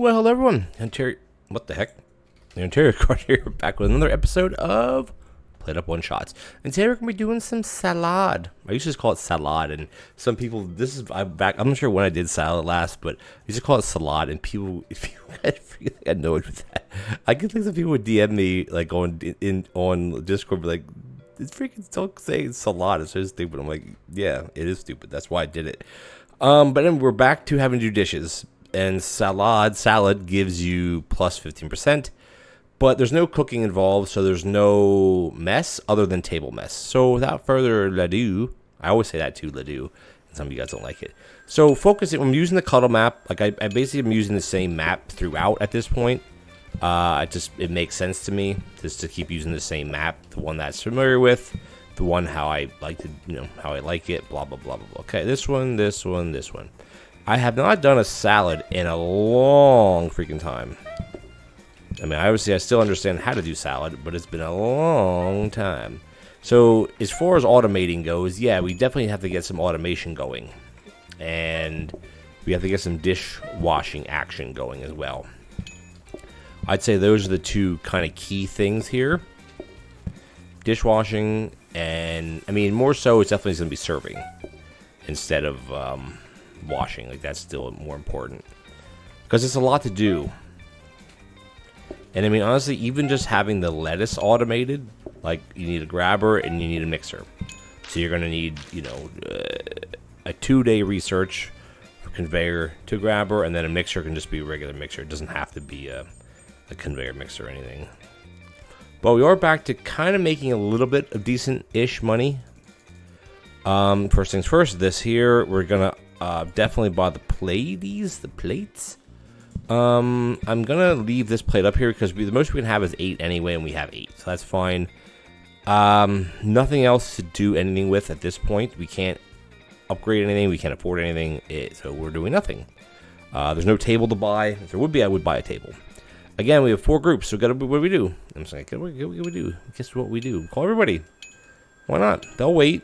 Well, hello everyone. What the heck? The Ontario Gardener back with another episode of PlateUp One Shots. And today we're gonna be doing some salad. I used to just call it salad, and some people. I'm not sure when I did salad last, but I used to call it salad, and people get annoyed with that. I get like some people would DM me like on Discord, be like, "It's freaking don't say salad. It's so stupid." I'm like, "Yeah, it is stupid. That's why I did it." But then we're back to having to do dishes. And salad gives you plus 15%, but there's no cooking involved, so there's no mess other than table mess. So without further ado, I always say that too, ado, and some of you guys don't like it. So I'm using the cuddle map. Like I basically am using the same map throughout at this point. It makes sense to me just to keep using the same map, the one that's familiar with, the one how I like to, how I like it, blah blah blah blah blah. Okay, this one. I have not done a salad in a long freaking time. I mean, obviously I still understand how to do salad, but it's been a long time. So as far as automating goes, yeah, we definitely have to get some automation going. And we have to get some dishwashing action going as well. I'd say those are the two kind of key things here. Dishwashing, and I mean, more so it's definitely going to be serving instead of washing. Like, that's still more important because it's a lot to do. And I mean, honestly, even just having the lettuce automated, like, you need a grabber and you need a mixer, so you're gonna need a 2-day research for conveyor to grabber, and then a mixer can just be a regular mixer. It doesn't have to be a conveyor mixer or anything. But we are back to kind of making a little bit of decent-ish money. First things first, this here, we're gonna definitely buy the plates. I'm gonna leave this plate up here because the most we can have is 8 anyway, and we have 8, so that's fine. Nothing else to do anything with at this point. We can't upgrade anything, we can't afford anything, so we're doing nothing. There's no table to buy. If there would be, I would buy a table. Again, we have 4 groups, so what do we do? I'm saying, what do we do? Guess what we do? Call everybody. Why not? They'll wait.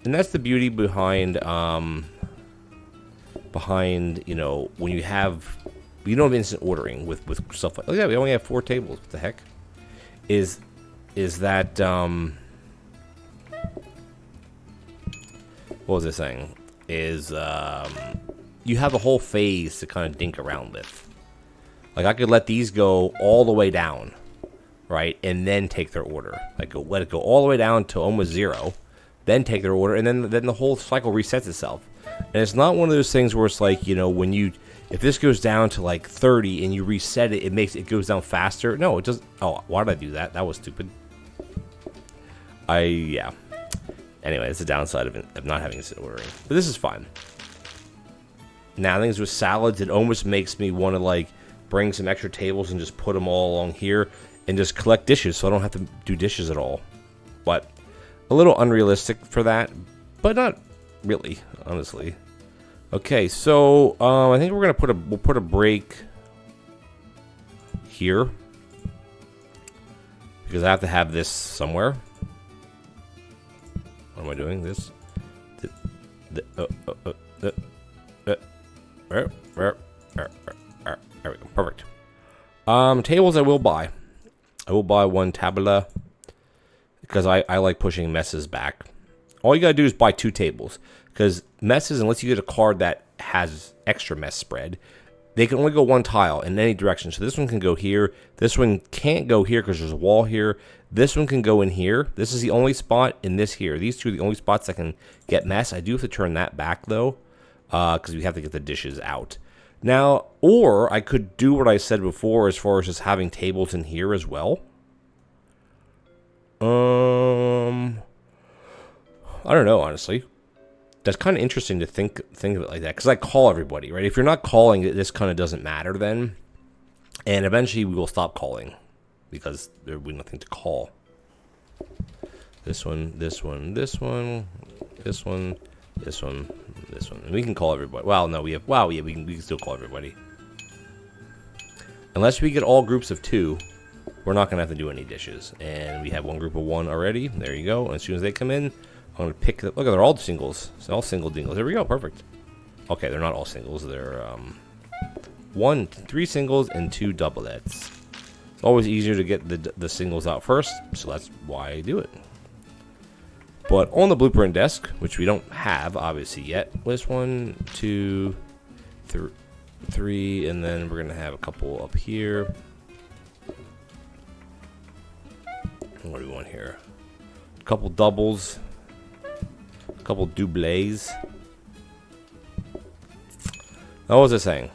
And that's the beauty behind when you have instant ordering with stuff like, oh yeah, we only have 4 tables. What the heck? Is that what was I saying? You have a whole phase to kind of dink around with. Like, I could let these go all the way down, right, and then take their order. Like, let it go all the way down to almost 0, then take their order, and then the whole cycle resets itself. And it's not one of those things where it's like, if this goes down to like 30 and you reset it, it goes down faster. No, it doesn't. Oh, why did I do that? That was stupid. Yeah. Anyway, it's the downside of not having instant ordering. But this is fine. Now, things with salads, it almost makes me want to like bring some extra tables and just put them all along here and just collect dishes so I don't have to do dishes at all. But a little unrealistic for that, but not really, honestly. Okay, so I think we'll put a break here because I have to have this somewhere. What am I doing? This. There we go. Perfect. Tables I will buy. I will buy 1 tabula because I like pushing messes back. All you gotta do is buy 2 tables because messes, unless you get a card that has extra mess spread, they can only go 1 tile in any direction. So this one can go here. This one can't go here because there's a wall here. This one can go in here. This is the only spot in this here. These 2 are the only spots that can get mess. I do have to turn that back though because we have to get the dishes out. Now, or I could do what I said before as far as just having tables in here as well. I don't know, honestly. That's kind of interesting to think of it like that, because I call everybody, right? If you're not calling, this kind of doesn't matter then. And eventually we will stop calling because there will be nothing to call. This one, this one, this one, this one, this one, this one. And we can call everybody. Well, no, we can still call everybody. Unless we get all groups of 2, we're not going to have to do any dishes. And we have 1 group of 1 already. There you go. And as soon as they come in, I'm going to pick the... Look, they're all singles. It's all single dingles. There we go. Perfect. Okay, they're not all singles. They're 3 singles and 2 doublets. It's always easier to get the singles out first, so that's why I do it. But on the blueprint desk, which we don't have obviously yet, list 1, 2, 3, and then we're gonna have a couple up here. What do we want here? A couple doubles, a couple doublés. What was I saying?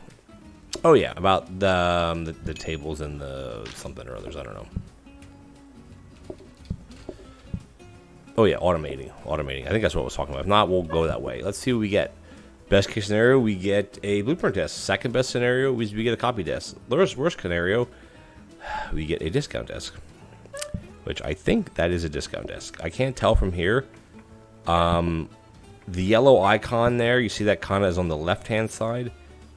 Oh yeah, about the tables and the something or others. I don't know. Oh yeah, automating. I think that's what I was talking about. If not, we'll go that way. Let's see what we get. Best case scenario, we get a blueprint desk. Second best scenario, we get a copy desk. Worst scenario, we get a discount desk. Which I think that is a discount desk. I can't tell from here. The yellow icon there, you see that kind of is on the left-hand side,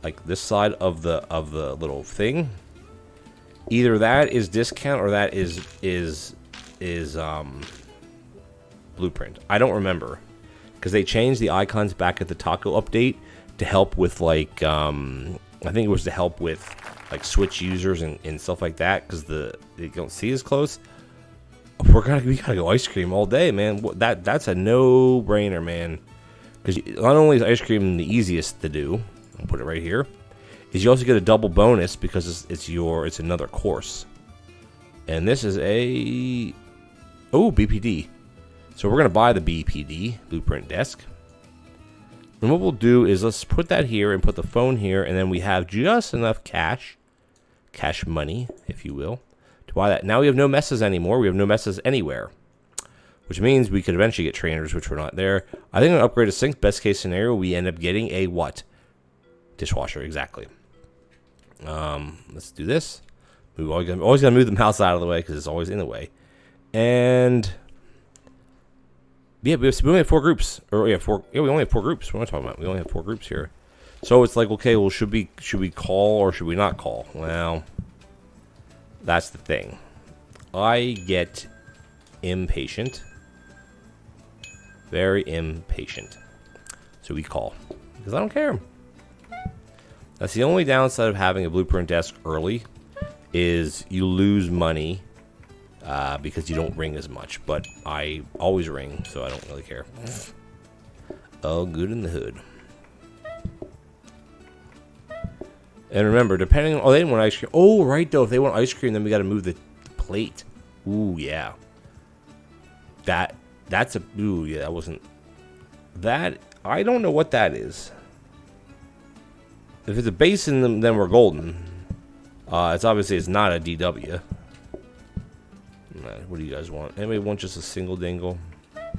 like this side of the little thing. Either that is discount or that is blueprint. I don't remember because they changed the icons back at the taco update to help with like I think it was to help with like Switch users and stuff like that because they don't see as close. We gotta go ice cream all day, man. That's a no-brainer, man. Because not only is ice cream the easiest to do, I'll put it right here, is you also get a double bonus because it's another course. And this is a BPD. So we're gonna buy the BPD blueprint desk. And what we'll do is let's put that here and put the phone here, and then we have just enough cash money, if you will, to buy that. Now we have no messes anymore. We have no messes anywhere, which means we could eventually get trainers, which were not there. I think I'm gonna upgrade a sink. Best case scenario, we end up getting a what? Dishwasher, exactly. Let's do this. We always gotta move the mouse out of the way because it's always in the way. And yeah, we only have 4 groups. We only have 4 groups. What am I talking about? We only have 4 groups here. So it's like, okay, well, should we call or should we not call? Well, that's the thing. I get impatient. Very impatient. So we call. Because I don't care. That's the only downside of having a blueprint desk early is you lose money because you don't ring as much. But I always ring, so I don't really care. All good in the hood. And remember, depending on... Oh, they didn't want ice cream. Oh, right, though. If they want ice cream, then we got to move the plate. Ooh, yeah. That's a... Ooh, yeah, that wasn't... That... I don't know what that is. If it's a basin, then we're golden. It's obviously it's not a DW. What do you guys want? Anybody want just a single dingle? I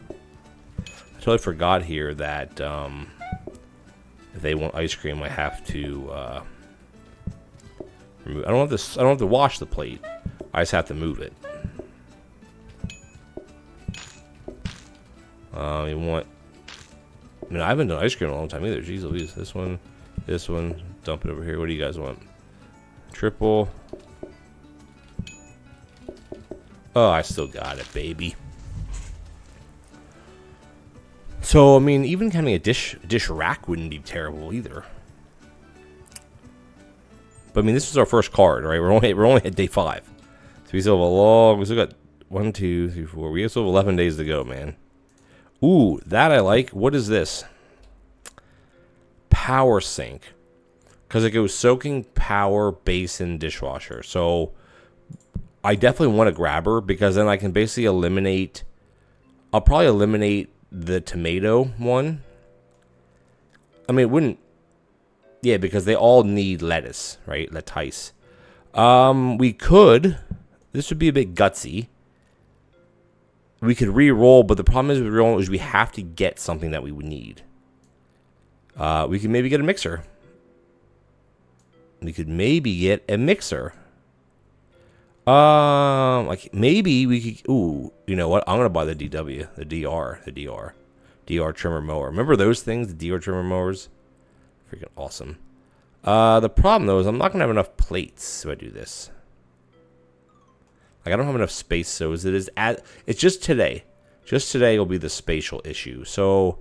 totally forgot here that if they want ice cream, I have to... remove. I don't have to wash the plate. I just have to move it. You want? I mean, I haven't done ice cream in a long time either. Jeez Louise. This one. Dump it over here. What do you guys want? Triple. Oh, I still got it, baby. So I mean, even having a dish rack wouldn't be terrible either. But I mean, this was our first card, right? We're only at day 5, so we still have we still got 1, 2, 3, 4. We still have 11 days to go, man. Ooh, that I like. What is this? Power sink, because it goes soaking, power, basin, dishwasher. So I definitely want to grab her because then I can basically eliminate. I'll probably eliminate the tomato one. I mean, it wouldn't. Yeah, because they all need lettuce, right? Lettuce. We could. This would be a bit gutsy. We could re-roll, but the problem is with re-rolling is we have to get something that we would need. We could maybe get a mixer. We could maybe get a mixer. Like maybe we could. Ooh, you know what? I'm gonna buy the DW, the DR trimmer mower. Remember those things, the DR trimmer mowers? Freaking awesome. The problem though is I'm not gonna have enough plates if I do this. Like I don't have enough space, so as it is at it's just today. Just today will be the spatial issue. So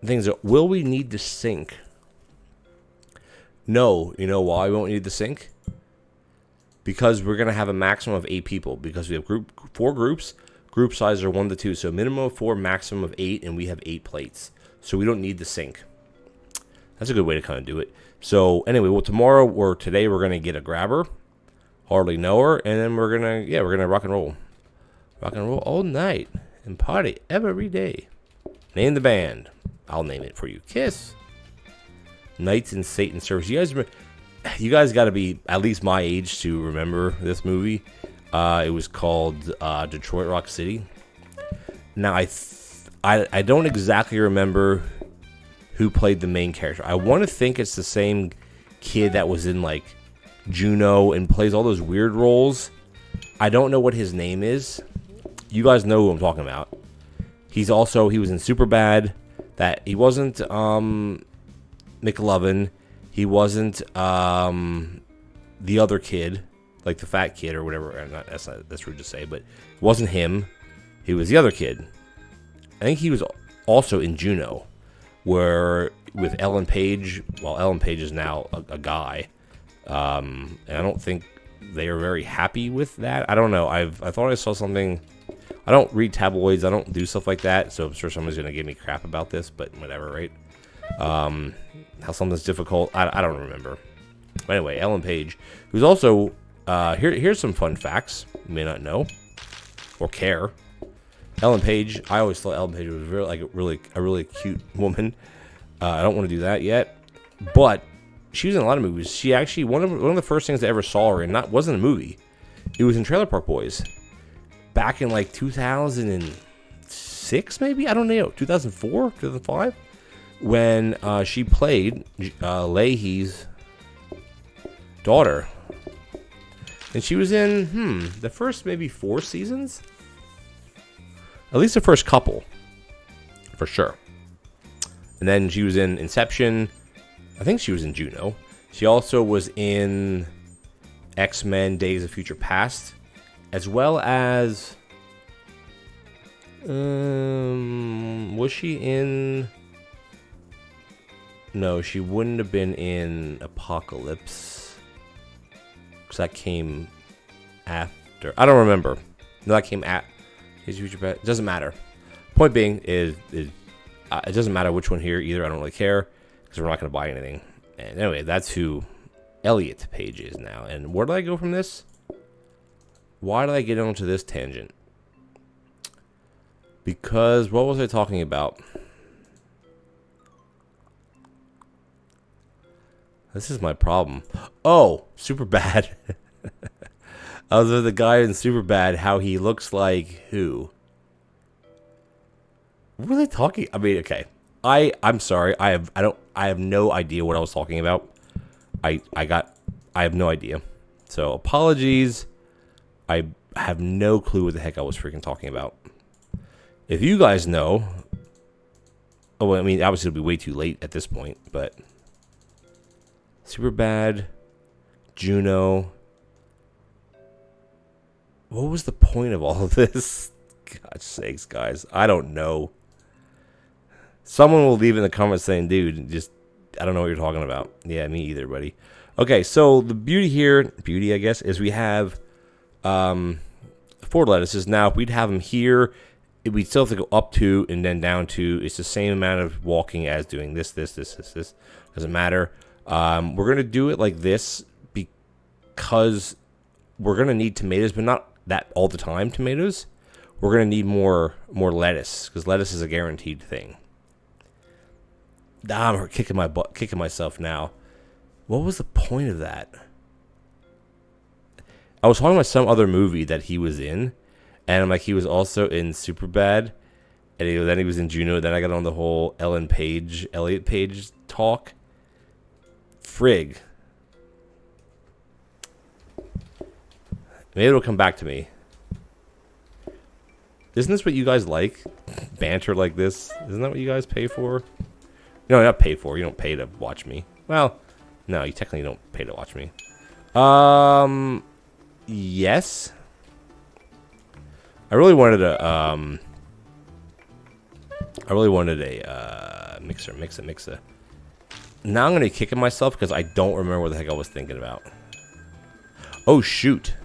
things are, will we need the sink? No. You know why we won't need the sink? Because we're going to have a maximum of 8 people. Because we have 4 groups. Group size are 1 to 2. So minimum of 4, maximum of 8. And we have 8 plates. So we don't need the sink. That's a good way to kind of do it. So anyway, well, tomorrow or today we're going to get a grabber. Hardly know her. And then we're going to rock and roll. Rock and roll all night. And party every day. Name the band. I'll name it for you. Kiss. Knights in Satan Service. You guys got to be at least my age to remember this movie. It was called Detroit Rock City. Now I don't exactly remember who played the main character. I want to think it's the same kid that was in like Juno and plays all those weird roles. I don't know what his name is. You guys know who I'm talking about. He was in Superbad. That he wasn't McLovin. He wasn't the other kid, like the fat kid or whatever. That's rude to say, but it wasn't him. He was the other kid. I think he was also in Juno, where with Ellen Page. Well, Ellen Page is now a guy, and I don't think they are very happy with that. I don't know. I thought I saw something. I don't read tabloids. I don't do stuff like that, so I'm sure someone's gonna give me crap about this. But whatever, right? How something's difficult. I don't remember. But anyway, Ellen Page, who's also here's some fun facts you may not know or care. Ellen Page. I always thought Ellen Page was a really cute woman. I don't want to do that yet, but she was in a lot of movies. She actually one of the first things I ever saw her in wasn't a movie. It was in Trailer Park Boys. Back in like 2006, maybe? I don't know. 2004? 2005? When she played Leahy's daughter. And she was in, the first maybe 4 seasons? At least the first couple. For sure. And then she was in Inception. I think she was in Juno. She also was in X-Men Days of Future Past. As well as, was she in, no, she wouldn't have been in Apocalypse, because that came after, I don't remember, no, that came at, it doesn't matter. Point being is it doesn't matter which one here either, I don't really care, because we're not going to buy anything. And anyway, that's who Elliot Page is now. And where did I go from this? Why did I get onto this tangent? Because, what was I talking about? This is my problem. Oh, Superbad. I was with the guy in Superbad, how he looks like who? What were they talking? I mean, okay. I'm sorry. I have no idea what I was talking about. I have no idea. So, apologies. I have no clue what the heck I was freaking talking about. If you guys know, I mean, obviously it'll be way too late at this point, but Superbad, Juno. What was the point of all of this? God's sakes, guys. I don't know. Someone will leave in the comments saying, dude, I don't know what you're talking about. Yeah, me either, buddy. Okay, so the beauty, I guess, is we have 4 lettuces. Now, if we'd have them here, we'd still have to go up 2 and then down 2. It's the same amount of walking as doing this. Doesn't matter. We're going to do it like this because we're going to need tomatoes, but not that all the time tomatoes. We're going to need more lettuce because lettuce is a guaranteed thing. I'm kicking myself now. What was the point of that? I was talking about some other movie that he was in, and I'm like, he was also in Superbad, and then he was in Juno. Then I got on the whole Elliot Page talk. Frig. Maybe it'll come back to me. Isn't this what you guys like? Banter like this? Isn't that what you guys pay for? No, not pay for. You don't pay to watch me. Well, no, you technically don't pay to watch me. Yes. I really wanted a Mixer. Now I'm going to be kicking myself because I don't remember what the heck I was thinking about. Oh, shoot.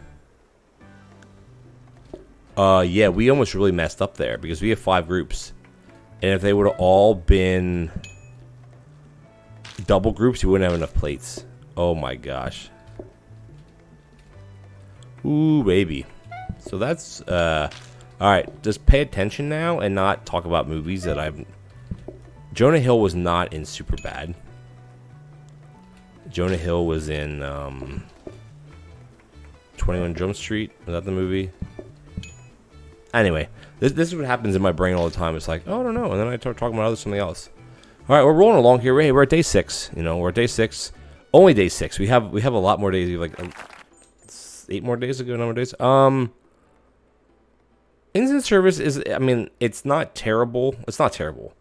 Yeah, we almost really messed up there because we have 5 groups. And if they would have all been double groups, we wouldn't have enough plates. Oh my gosh. Ooh, baby. So that's, alright, just pay attention now and not talk about movies that I've... Jonah Hill was not in Superbad. Jonah Hill was in, 21 Jump Street. Was that the movie? Anyway, this is what happens in my brain all the time. It's like, oh, I don't know. And then I start talking about something else. All right, we're rolling along here. Hey, we're at day 6. You know, we're at day 6. Only day 6. We have a lot more days. We have like 8 more days to go. 9 more days. Instant service is, I mean, it's not terrible. It's not terrible.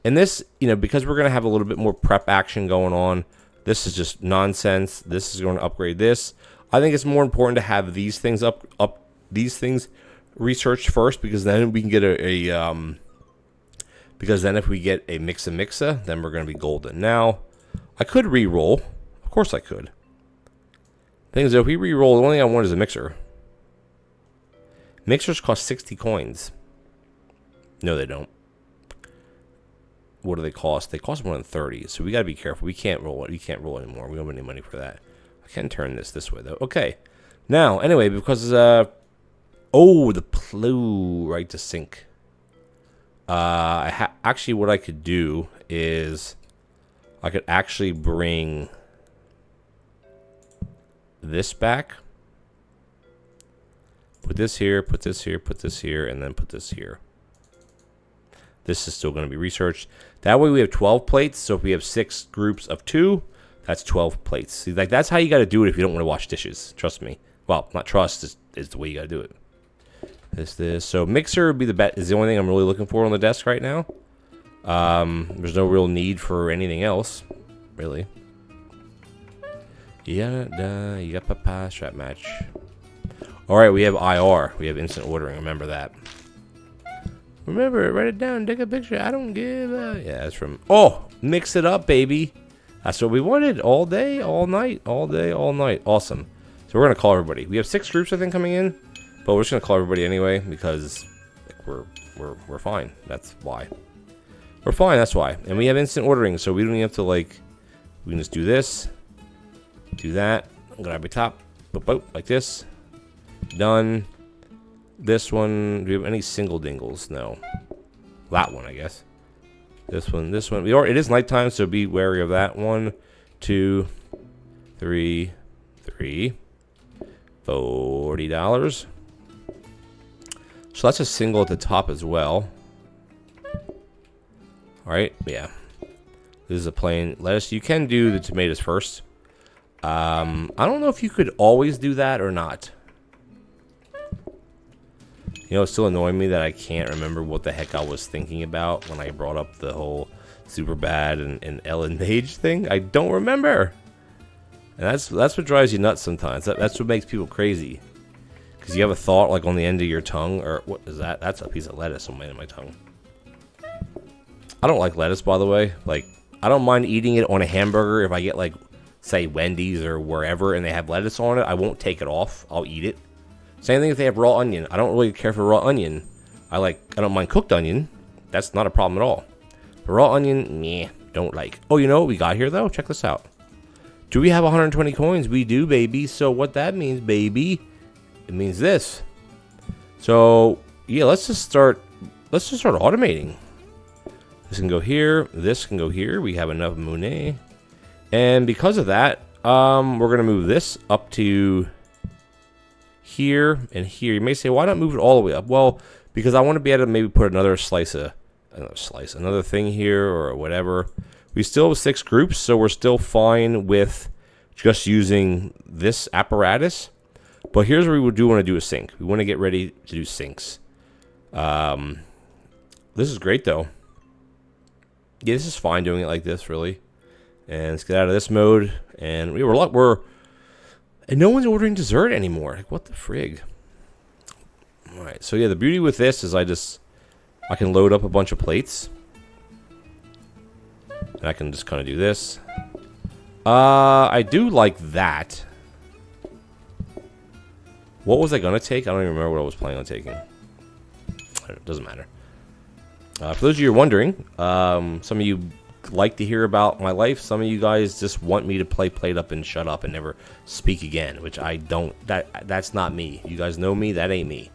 And this, you know, because we're going to have a little bit more prep action going on, this is just nonsense. This is going to upgrade this. I think it's more important to have these things these things researched first, because then we can get because then if we get a mixa, then we're going to be golden. Now, I could re-roll. Of course I could. Thing is, if we re-roll, the only thing I want is a mixer. Mixers cost 60 coins. No, they don't. What do they cost? They cost more than 30, so we got to be careful. We can't roll it. We can't roll anymore. We don't have any money for that. I can turn this way, though. Okay. Now, anyway, because... oh, the plu right to sync. Actually, what I could do is I could actually bring this back. Put this here, put this here, put this here, and then put this here. This is still going to be researched. That way we have 12 plates. So if we have 6 groups of 2, that's 12 plates. See, like, that's how you got to do it if you don't want to wash dishes. Trust me. Well, not trust is the way you got to do it. This. So mixer would be is the only thing I'm really looking for on the desk right now. There's no real need for anything else, really. Yeah, you got papa strap match. All right, we have IR. We have instant ordering. Remember that. Remember, write it down. Take a picture. I don't give a... Yeah, that's from... Oh, mix it up, baby. That's what we wanted. All day, all night. All day, all night. Awesome. So we're going to call everybody. We have 6 groups, I think, coming in. But we're just going to call everybody anyway because we're fine. That's why. We're fine. That's why. And we have instant ordering, so we don't even have to, like... We can just do this. Do that. Grab a top. Boop, boop, like this. Done. This one, do we have any single dingles? No. That one, I guess. This one. It is nighttime, so be wary of that. 1, 2, 3, $40. So that's a single at the top as well. Alright, yeah. This is a plain lettuce. You can do the tomatoes first. I don't know if you could always do that or not. You know, it's still annoying me that I can't remember what the heck I was thinking about when I brought up the whole Superbad and Ellen Page thing. I don't remember. And that's what drives you nuts sometimes. That's what makes people crazy. Because you have a thought like on the end of your tongue. Or what is that? That's a piece of lettuce on the end of my tongue. I don't like lettuce, by the way. Like, I don't mind eating it on a hamburger if I get, like, say, Wendy's or wherever and they have lettuce on it. I won't take it off. I'll eat it. Same thing if they have raw onion. I don't really care for raw onion. I don't mind cooked onion. That's not a problem at all. But raw onion, meh, don't like. Oh, you know what we got here, though? Check this out. Do we have 120 coins? We do, baby. So what that means, baby, it means this. So, yeah, let's just start automating. This can go here. This can go here. We have enough money. And because of that, we're going to move this up to... here and here. You may say, why not move it all the way up? Well, because I want to be able to maybe put another thing here or whatever. We still have 6 groups, so we're still fine with just using this apparatus. But here's where we do want to do a sync. We want to get ready to do syncs. This is great, though. Yeah, this is fine doing it like this, really. And let's get out of this mode. And and no one's ordering dessert anymore. Like, what the frig? Alright, so yeah, the beauty with this is I can load up a bunch of plates. And I can just kind of do this. I do like that. What was I going to take? I don't even remember what I was planning on taking. It doesn't matter. For those of you who are wondering, some of you like to hear about my life. Some of you guys just want me to play PlateUp and shut up and never speak again, which I don't. That's not me. You guys know me. That ain't me.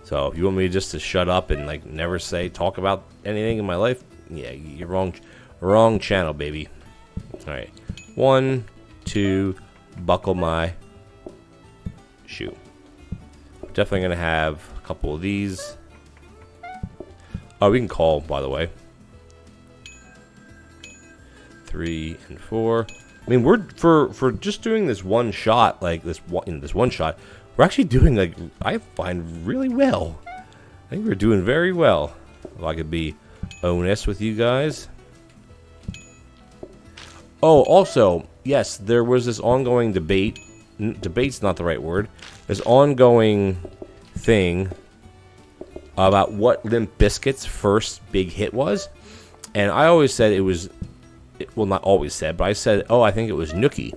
So if you want me just to shut up and like never talk about anything in my life, yeah, you're wrong channel, baby. All right, 1, 2, buckle my shoe. Definitely gonna have a couple of these. Oh, we can call, by the way. 3 and 4. I mean, we're for just doing this one shot, like this one shot. We're actually doing, like, I find, really well. I think we're doing very well. If I could be honest with you guys. Oh, also, yes, there was this ongoing debate. Debate's not the right word. This ongoing thing about what Limp Bizkit's first big hit was. And I always said it was, well, not always said, but I said, oh, I think it was Nookie.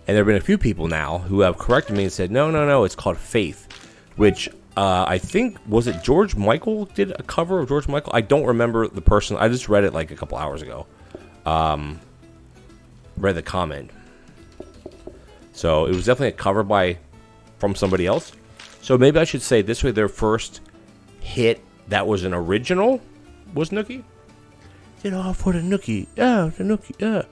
And there have been a few people now who have corrected me and said, no, it's called Faith. Which, I think, was it George Michael did a cover of George Michael? I don't remember the person. I just read it like a couple hours ago. Read the comment. So, it was definitely a cover from somebody else. So, maybe I should say this way, their first hit that was an original was Nookie. Did all for the Nookie. Oh, the Nookie,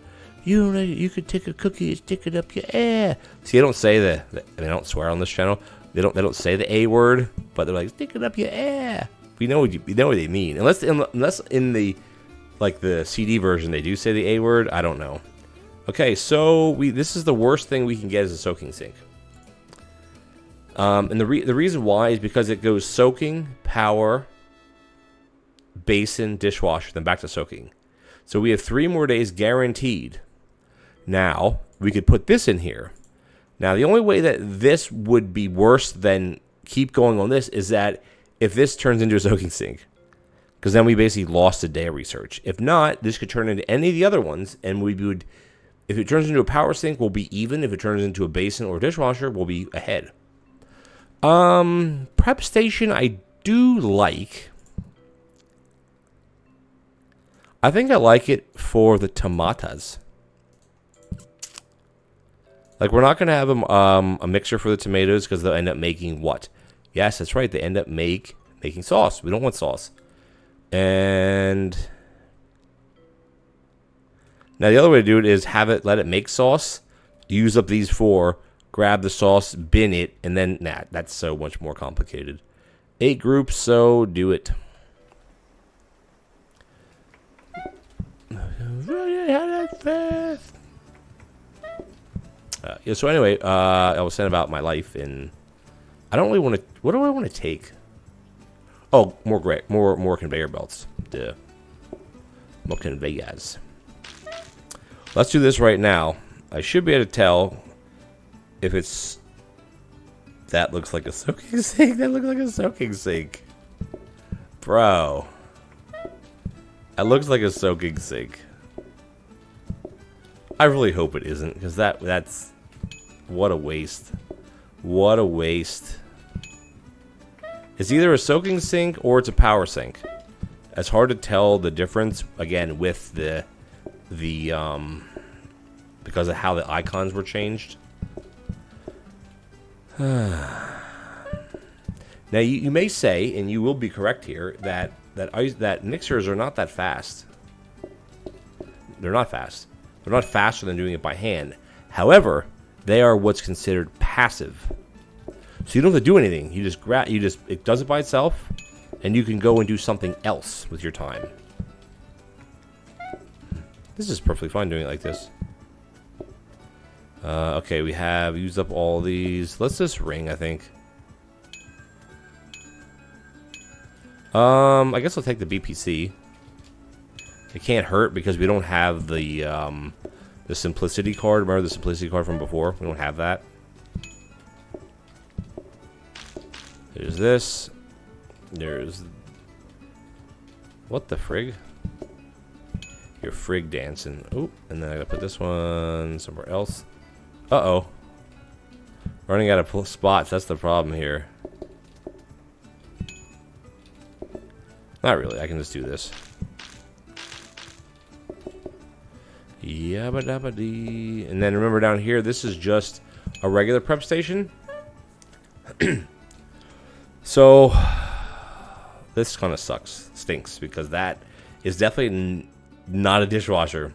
You could take a cookie and stick it up your ass. See, they don't say they don't swear on this channel. They don't say the A word, but they're like, stick it up your ass. We know what they mean. Unless in the like the CD version they do say the A word. I don't know. Okay, so this is the worst thing we can get is a soaking sink. And the reason why is because it goes soaking, power, basin, dishwasher, then back to soaking. So we have 3 more days guaranteed. Now, we could put this in here. Now, the only way that this would be worse than keep going on this is that if this turns into a soaking sink. Because then we basically lost a day of research. If not, this could turn into any of the other ones, and we would, if it turns into a power sink, we'll be even. If it turns into a basin or a dishwasher, we'll be ahead. Prep station, I do like. I think I like it for the tomatoes. Like, we're not going to have a mixer for the tomatoes because they'll end up making what? Yes, that's right. They end up making sauce. We don't want sauce. And now the other way to do it is let it make sauce, use up these 4, grab the sauce, bin it, and then, that's so much more complicated. 8 groups, so do it. Yeah, so anyway, I was saying about my life, and I don't really want to. What do I want to take? Oh, more conveyor belts. Duh. More conveyors. Let's do this right now. I should be able to tell if it's. That looks like a soaking sink. That looks like a soaking sink, bro. That looks like a soaking sink. I really hope it isn't, because that's what a waste. What a waste. It's either a soaking sink or it's a power sink. It's hard to tell the difference again with the because of how the icons were changed. Now you may say, and you will be correct here, that mixers are not that fast. They're not fast. They're not faster than doing it by hand. However, they are what's considered passive. So you don't have to do anything. You just it does it by itself, and you can go and do something else with your time. This is perfectly fine doing it like this. Okay, we have used up all these. Let's just ring, I think. I guess I'll take the BPC. It can't hurt because we don't have the simplicity card. Remember the simplicity card from before? We don't have that. There's this. There's... What the frig? You're frig dancing. Oop, and then I gotta put this one somewhere else. Uh-oh. Running out of spots, that's the problem here. Not really, I can just do this. Yabba dabba dee. And then remember down here, this is just a regular prep station. So, this kind of sucks. Stinks, because that is definitely not a dishwasher.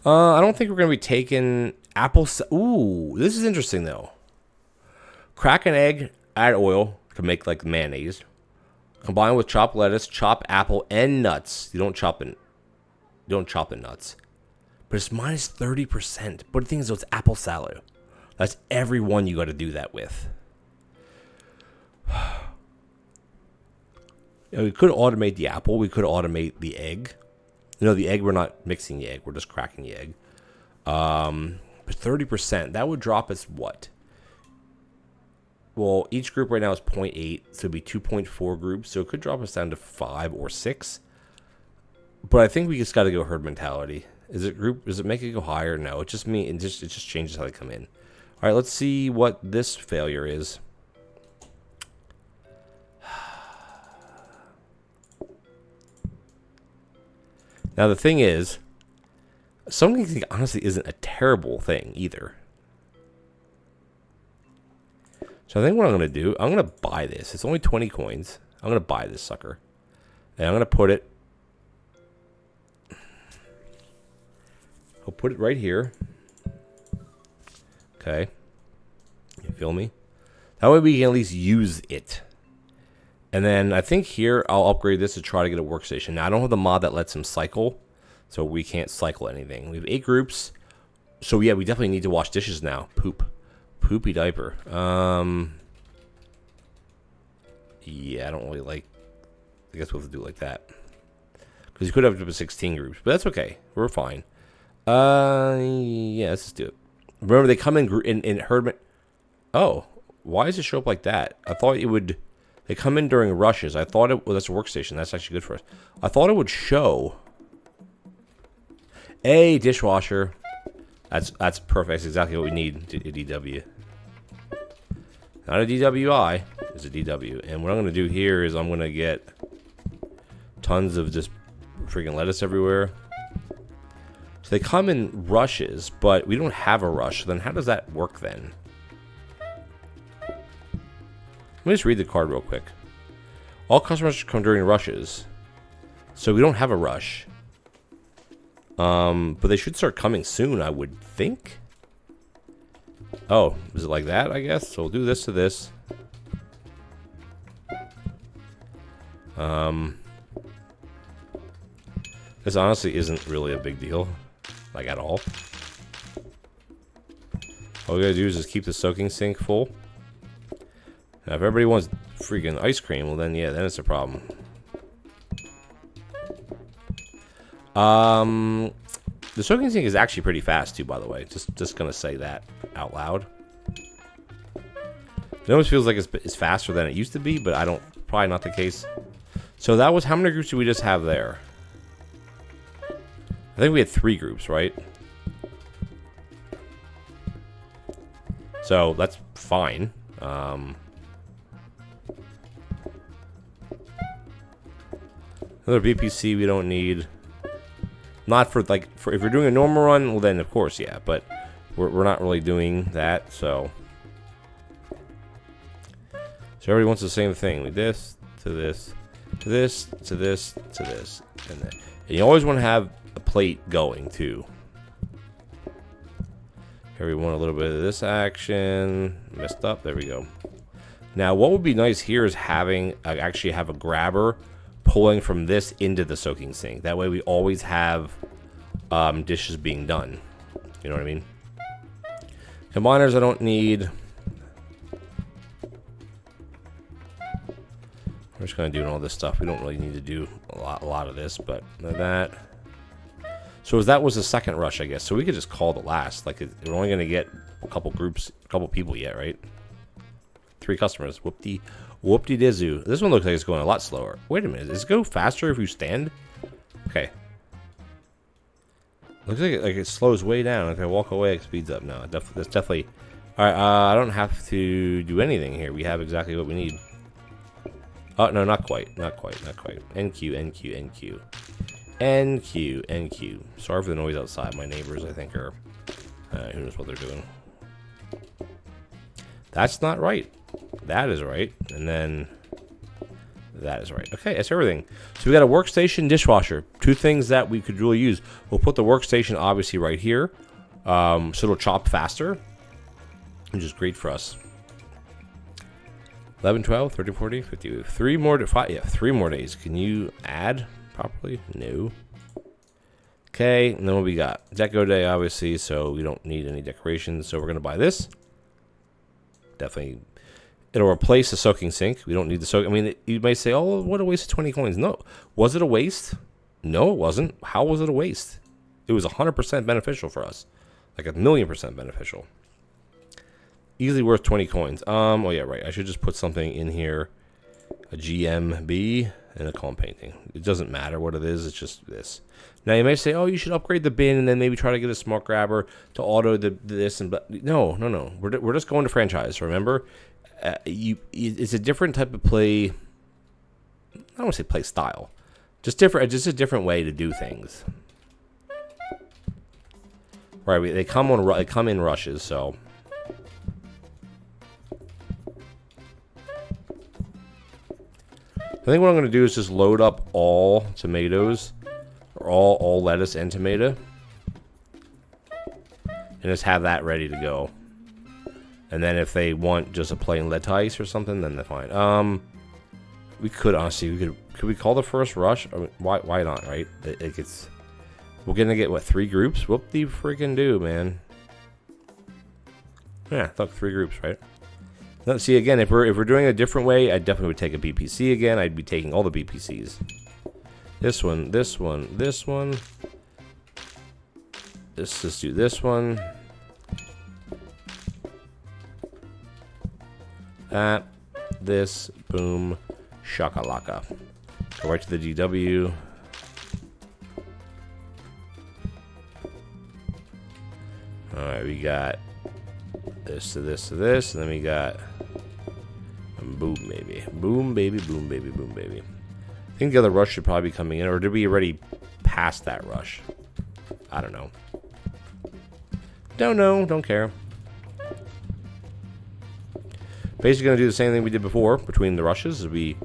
I don't think we're going to be taking apple... Ooh, this is interesting, though. Crack an egg, add oil to make, like, mayonnaise. Combine with chopped lettuce, chopped apple, and nuts. You don't chop in nuts. But it's minus 30%. But the thing is, though, it's apple salad. That's every one you got to do that with. You know, we could automate the apple. We could automate the egg. You know, the egg, we're not mixing the egg. We're just cracking the egg. But 30%, that would drop us what? Well, each group right now is 0.8, so it'd be 2.4 groups. So it could drop us down to 5 or 6. But I think we just got to go herd mentality. Is it group? Does it make it go higher? No, it just changes how they come in. All right, let's see what this failure is. Now the thing is, something honestly isn't a terrible thing either. So I think what I'm going to do, I'm going to buy this. It's only 20 coins. I'm going to buy this sucker. And I'm going to put it... I'll put it right here. Okay. You feel me? That way we can at least use it. And then I think here I'll upgrade this to try to get a workstation. Now I don't have the mod that lets him cycle, so we can't cycle anything. We have 8 groups. So yeah, we definitely need to wash dishes now. Poopy diaper. Yeah, I don't really like... I guess we'll have to do it like that. Because you could have up to 16 groups, but that's okay. We're fine. Yeah, let's just do it. Remember, they come in herd... Oh, why does it show up like that? I thought it would... They come in during rushes. I thought it... Well, that's a workstation. That's actually good for us. I thought it would show... A dishwasher. That's perfect. That's exactly what we need. A DW. Not a DWI. It's a DW. And what I'm going to do here is I'm going to get tons of just freaking lettuce everywhere. So they come in rushes, but we don't have a rush. Then how does that work then? Let me just read the card real quick. All customers come during rushes. So we don't have a rush. But they should start coming soon, I would think. Oh, is it like that, I guess? So we'll do this to this. This honestly isn't really a big deal. Like, at all. All we gotta do is just keep the soaking sink full. Now, if everybody wants freaking ice cream, well then, yeah, then it's a problem. The soaking sink is actually pretty fast too, by the way. Just gonna say that out loud. It almost feels like it's faster than it used to be, but probably not the case. So that was, how many groups did we just have there? I think we had 3 groups, right? So that's fine. Another BPC we don't need. Not for if we're doing a normal run, well then of course, yeah, but we're not really doing that, so everybody wants the same thing. With this to this to this to this to this, and then you always want to have a plate going too. Here we want a little bit of this action. Messed up. There we go. Now what would be nice here is having actually have a grabber pulling from this into the soaking sink. That way we always have dishes being done. You know what I mean? Combiners I don't need. We're just going to do all this stuff. We don't really need to do a lot of this, but that. So that was the second rush, I guess. So we could just call the last. Like, we're only going to get a couple groups, a couple people yet, right? 3 customers. Whoop-de-dizoo. This one looks like it's going a lot slower. Wait a minute. Does it go faster if you stand? Okay. Looks like it slows way down. If I walk away, it speeds up. No, that's definitely... Alright, I don't have to do anything here. We have exactly what we need. Oh, no, not quite. Not quite. Not quite. NQ, NQ, NQ. NQ, NQ. Sorry for the noise outside. My neighbors, I think, are... who knows what they're doing. That's not right. That is right. And then... That is right. Okay, that's everything. So we got a workstation, dishwasher. Two things that we could really use. We'll put the workstation, obviously, right here. So it'll chop faster. Which is great for us. 11, 12, 13, 14, 50. 3 more to 5. Yeah, 3 more days. Can you add properly? No. Okay, and then what we got? Deco day, obviously, so we don't need any decorations. So we're going to buy this. Definitely. It'll replace the soaking sink. We don't need the soak. I mean, you may say, oh, what a waste of 20 coins. No. Was it a waste? No, it wasn't. How was it a waste? It was 100% beneficial for us. Like 1,000,000% beneficial. Easily worth 20 coins. Oh yeah, right. I should just put something in here. A GMB and a column painting. It doesn't matter what it is. It's just this. Now you may say, oh, you should upgrade the bin and then maybe try to get a smart grabber to auto this and but no. We're just going to franchise. Remember, it's a different type of play. I don't want to say play style. Just a different way to do things. Right. They come in rushes, so. I think what I'm going to do is just load up all tomatoes, or all lettuce and tomato, and just have that ready to go. And then if they want just a plain lettuce or something, then they're fine. We could honestly, could we call the first rush? I mean, why not, right? We're gonna get what, 3 groups? Whoop de freaking do, man. Yeah, look, 3 groups, right? Now, see, again, if we're doing a different way, I definitely would take a BPC again. I'd be taking all the BPCs. This one, this one, this one. Let's just do this one. That, this, boom, shakalaka. Go right to the GW. Alright, we got this to this to this, and then we got boom, baby. Boom, baby, boom, baby, boom, baby. I think the other rush should probably be coming in, or did we already pass that rush? I don't know. Don't know, don't care. Basically going to do the same thing we did before between the rushes, as we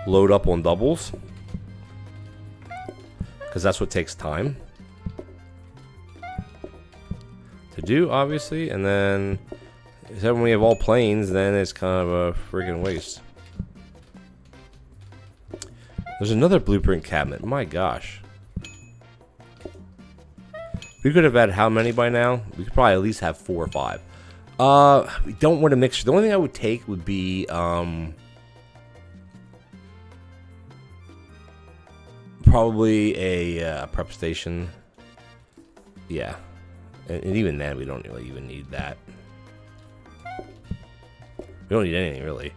load up on doubles. Because that's what takes time to do, obviously, and then except when we have all planes, then it's kind of a freaking waste. There's another blueprint cabinet. My gosh. We could have had how many by now? We could probably at least have 4 or 5. We don't want a mixture. The only thing I would take would be probably a prep station. Yeah. And even then, we don't really even need that. We don't need anything, really.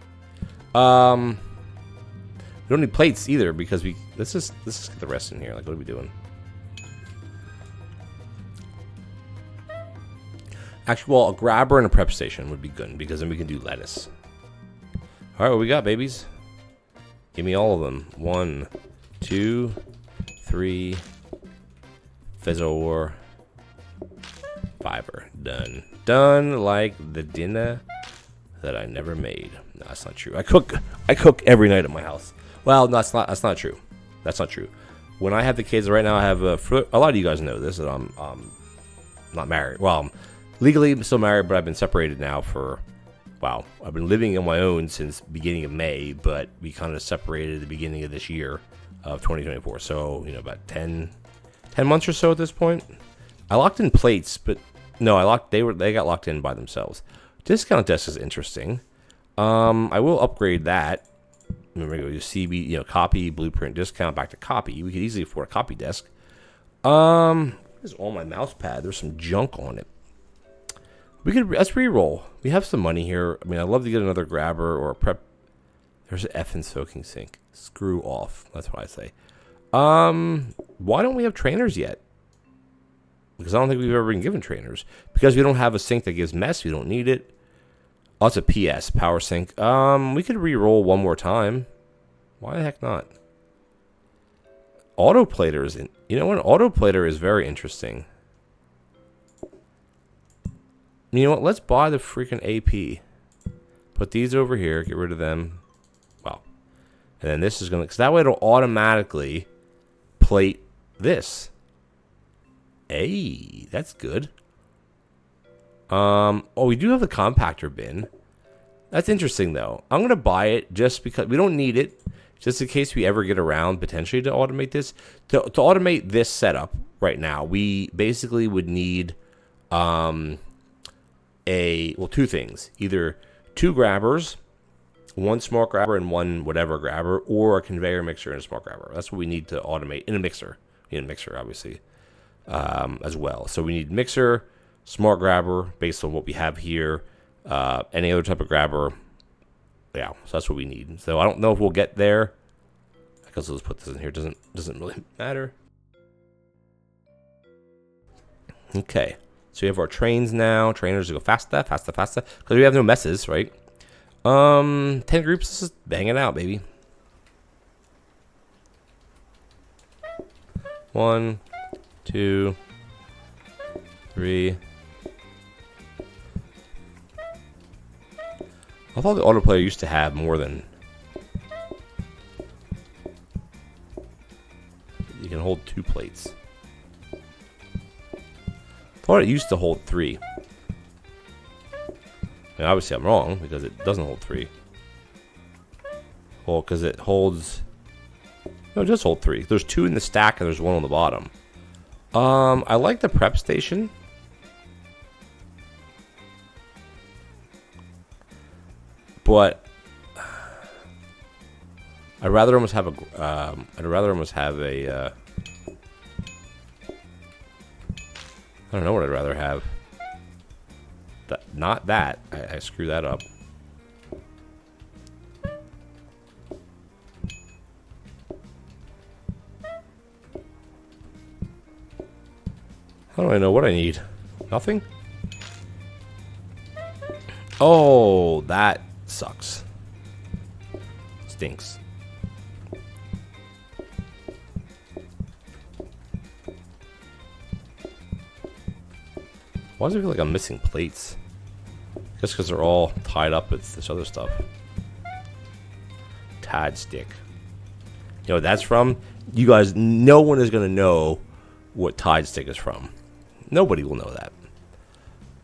We don't need plates either, because let's just get the rest in here. Like, what are we doing? Actually, well, a grabber and a prep station would be good, because then we can do lettuce. All right, what we got, babies? Give me all of them. 1, 2, 3. Fizzor. Fiber. Done. Done like the dinner that I never made. No, that's not true. I cook every night at my house. Well, no, that's not true. That's not true. When I have the kids right now, I have a lot of you guys know this, that I'm not married. Well, I'm legally still married, but I've been separated now for, wow, I've been living on my own since beginning of May, but we kind of separated at the beginning of this year of 2024. So, about 10 months or so at this point. I locked in plates, but no, they got locked in by themselves. Discount desk is interesting. I will upgrade that. Remember, go to CB, copy, blueprint, discount, back to copy. We could easily afford a copy desk. There's all my mouse pad. There's some junk on it. Let's re-roll. We have some money here. I mean, I'd love to get another grabber or a prep. There's an effing soaking sink. Screw off. That's what I say. Why don't we have trainers yet? Because I don't think we've ever been given trainers. Because we don't have a sink that gives mess. We don't need it. Oh, it's a PS, power sink. We could re-roll one more time. Why the heck not? Autoplater is, you know what? Autoplater is very interesting. You know what? Let's buy the freaking AP. Put these over here. Get rid of them. Well, and then this is gonna, because that way it'll automatically plate this. Hey, that's good. Oh, we do have the compactor bin. That's interesting though. I'm gonna buy it just because we don't need it. Just in case we ever get around potentially to automate this. To automate this setup right now, we basically would need two things. Either 2 grabbers, 1 smart grabber and 1 whatever grabber, or a conveyor mixer and a smart grabber. That's what we need to automate in a mixer. In a mixer, obviously, as well. So we need mixer, smart grabber, based on what we have here. Any other type of grabber. Yeah, so that's what we need. So I don't know if we'll get there. Because let's put this in here. Doesn't really matter. Okay. So we have our trains now. Trainers go faster. Because we have no messes, right? 10 groups, just bang it out, baby. 1, 2, 3. I thought the autoplayer used to have more than... You can hold 2 plates. I thought it used to hold 3. And obviously I'm wrong, because it doesn't hold 3. Well, because it holds... No, it does hold 3. There's 2 in the stack, and there's 1 on the bottom. I like the prep station. But I'd rather almost have a. I'd rather almost have a. I don't know what I'd rather have. Not that. I screwed that up. How do I know what I need? Nothing? Oh, that sucks. Stinks. Why does it feel like I'm missing plates? Just because they're all tied up with this other stuff. Tad stick. You know what that's from? You guys, no one is going to know what Tide stick is from. Nobody will know that.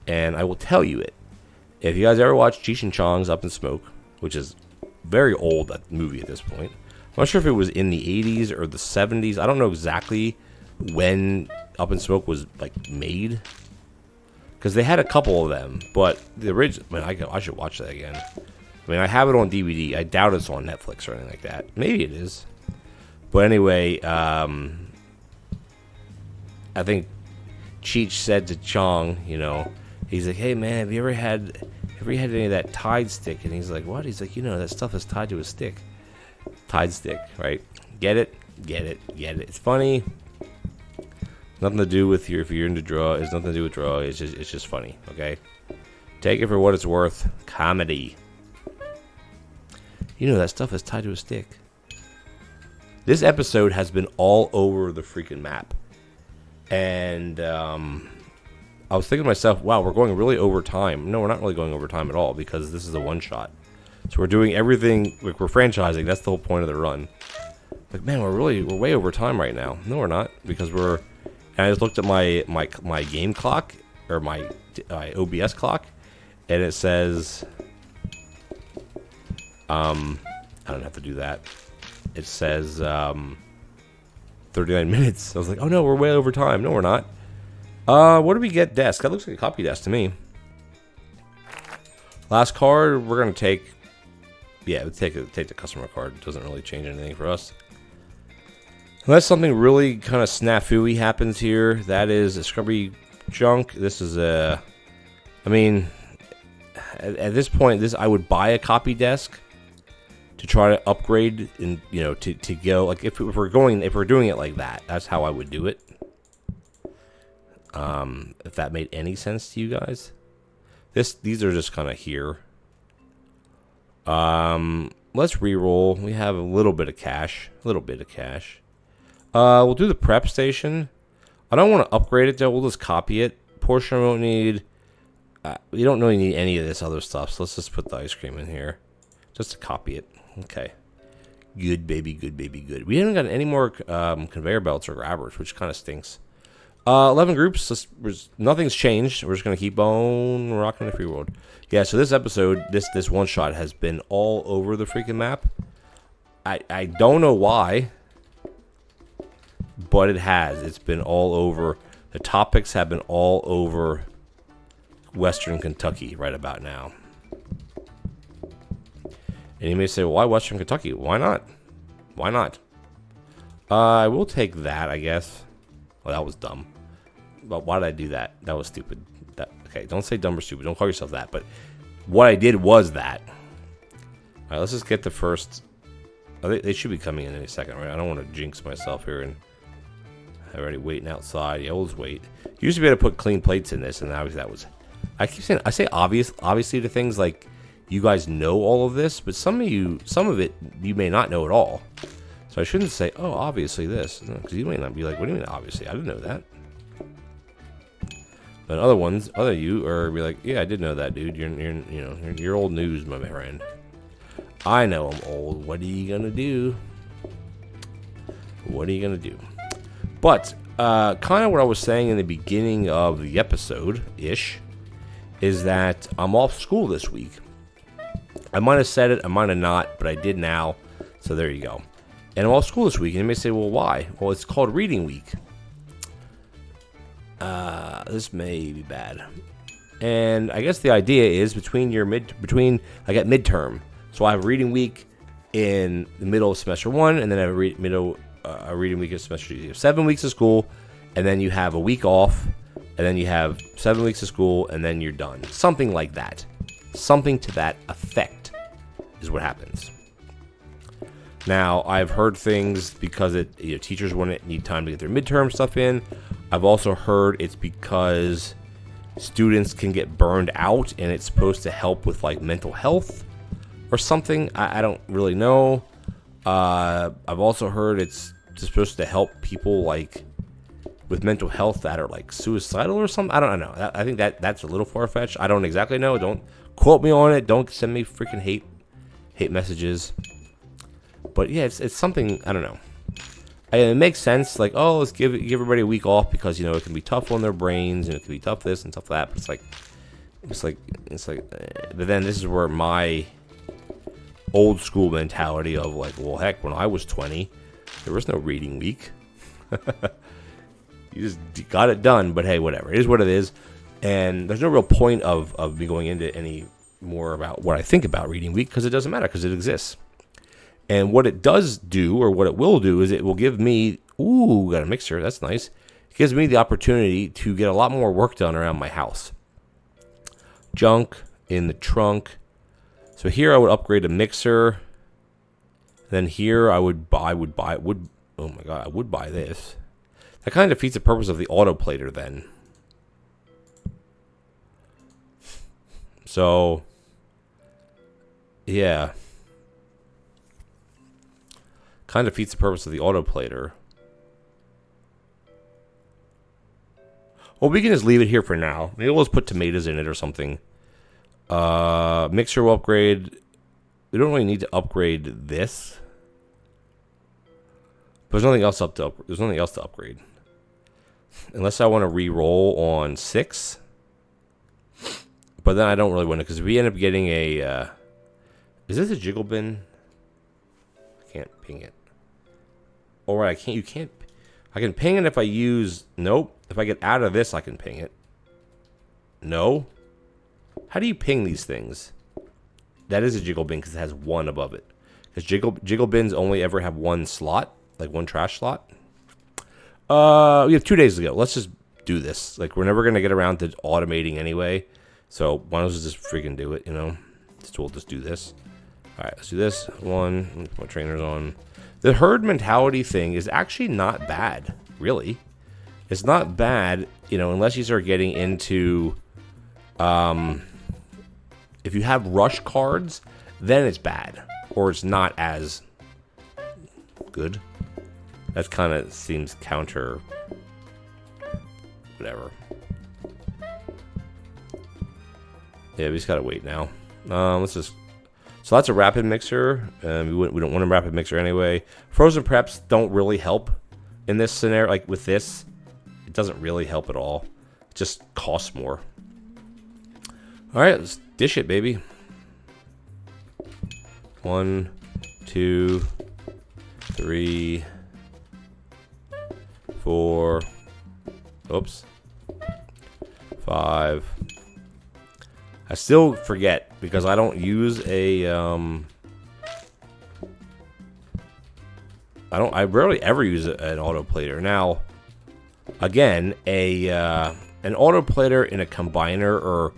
And I will tell you it. If you guys ever watch Cheech and Chong's Up in Smoke, which is very old, that movie at this point. I'm not sure if it was in the 80s or the 70s. I don't know exactly when Up in Smoke was like made. Because they had a couple of them. But the original... I mean, I should watch that again. I mean, I have it on DVD. I doubt it's on Netflix or anything like that. Maybe it is. But anyway, I think Cheech said to Chong, you know, he's like, hey man, have you ever had any of that Tide stick? And he's like, what? He's like, you know, that stuff is tied to a stick. Tide stick, right? Get it? Get it. Get it. It's funny. Nothing to do with if you're into draw. It's nothing to do with draw. It's just funny, okay? Take it for what it's worth. Comedy. You know, that stuff is tied to a stick. This episode has been all over the freaking map. And I was thinking to myself, wow, we're going really over time. No, we're not really going over time at all because this is a one-shot. So we're doing everything, like we're franchising. That's the whole point of the run. Like, man, we're way over time right now. No, we're not, because we're... And I just looked at my game clock, or my OBS clock, and it says... I don't have to do that. It says 39 minutes. I was like, oh no, we're way over time. No, we're not. What do we get? Desk. That looks like a copy desk to me. Last card, we're gonna take. Yeah, we'll take the customer card. It doesn't really change anything for us. Unless something really kind of snafu-y happens here. That is a scrubby junk. This is a. I mean, at this point, I would buy a copy desk. to try to upgrade and to go like if we're doing it like that. That's how I would do it. If that made any sense to you guys. These are just kind of here. Let's re-roll. We have a little bit of cash. We'll do the prep station. I don't want to upgrade it though. We'll just copy it. Portion we won't need. We don't really need any of this other stuff. So let's just put the ice cream in here, just to copy it. Okay. Good baby, good baby, good. We haven't got any more conveyor belts or grabbers, which kind of stinks. 11 groups. Nothing's changed. We're just gonna keep on rocking the free world. Yeah. So this episode, this one shot has been all over the freaking map. I don't know why, but it has. It's been all over. The topics have been all over Western Kentucky right about now. And you may say, well, why Western Kentucky? Why not? Why not? I will take that, I guess. Well, that was dumb. But why did I do that? That was stupid. Okay, don't say dumb or stupid. Don't call yourself that. But what I did was that. All right, let's just get the first. Oh, they should be coming in any second, right? I don't want to jinx myself here and already waiting outside. Yeah, we'll just wait. You used to be able to put clean plates in this, and obviously that was. I say obviously to things like you guys know all of this, but some of it you may not know at all. So I shouldn't say, oh, obviously this, because you may not be like, what do you mean obviously? I didn't know that. But other you are be like, yeah, I did know that, dude. You're old news, my friend. I know I'm old. What are you gonna do? What are you gonna do? But kind of what I was saying in the beginning of the episode-ish is that I'm off school this week. I might have said it, I might have not, but I did now. So there you go. And I'm off school this week. And you may say, well, why? Well, it's called reading week. This may be bad. And I guess the idea is between I got midterm. So I have reading week in the middle of semester 1, and then I have a reading week in semester 2. You have 7 weeks of school, and then you have a week off, and then you have 7 weeks of school, and then you're done. Something like that. Something to that effect is what happens. Now, I've heard things because teachers need time to get their midterm stuff in. I've also heard it's because students can get burned out, and it's supposed to help with like mental health or something. I don't really know. I've also heard it's supposed to help people like with mental health that are like suicidal or something. I don't know. I think that's a little far-fetched. I don't exactly know. Don't quote me on it. Don't send me freaking hate messages. But yeah, it's something, I don't know. It makes sense, like, oh, let's give everybody a week off because it can be tough on their brains and it can be tough this and tough that. But it's like. But then this is where my old school mentality of like, well, heck, when I was 20, there was no reading week. You just got it done. But hey, whatever. It is what it is. And there's no real point of me going into any more about what I think about reading week because it doesn't matter because it exists. And what it does do, or what it will do, is it will give me, got a mixer, that's nice. It gives me the opportunity to get a lot more work done around my house. Junk in the trunk. So here I would upgrade a mixer. Then here I would buy this. That kind of defeats the purpose of the autoplater then. So, yeah. Kind of defeats the purpose of the autoplater. Well, we can just leave it here for now. Maybe we'll just put tomatoes in it or something. Mixer will upgrade. We don't really need to upgrade this. But there's nothing else to upgrade. Unless I want to re-roll on 6. But then I don't really want to, because if we end up getting a... is this a jiggle bin? I can't ping it. Alright, I can ping it if I use... Nope. If I get out of this, I can ping it. No. How do you ping these things? That is a jiggle bin because it has 1 above it. Because jiggle bins only ever have 1 slot. Like 1 trash slot. We have 2 days to go. Let's just do this. Like, we're never going to get around to automating anyway. So, why don't we just freaking do it, So we'll just do this. right, let's do this one. Put my trainers on. The herd mentality thing is actually not bad, really. It's not bad, you know, unless you start getting into, if you have rush cards, then it's bad, or it's not as good. That kind of seems counter, whatever. Yeah, we just gotta wait now. Let's just. So that's a rapid mixer. We don't want a rapid mixer anyway. Frozen preps don't really help in this scenario. Like with this, it doesn't really help at all. It just costs more. All right, let's dish it, baby. 1, 2, 3, 4. Oops. 5. I still forget because I don't use a I rarely ever use an autoplater. Now, again, an autoplater and a combiner are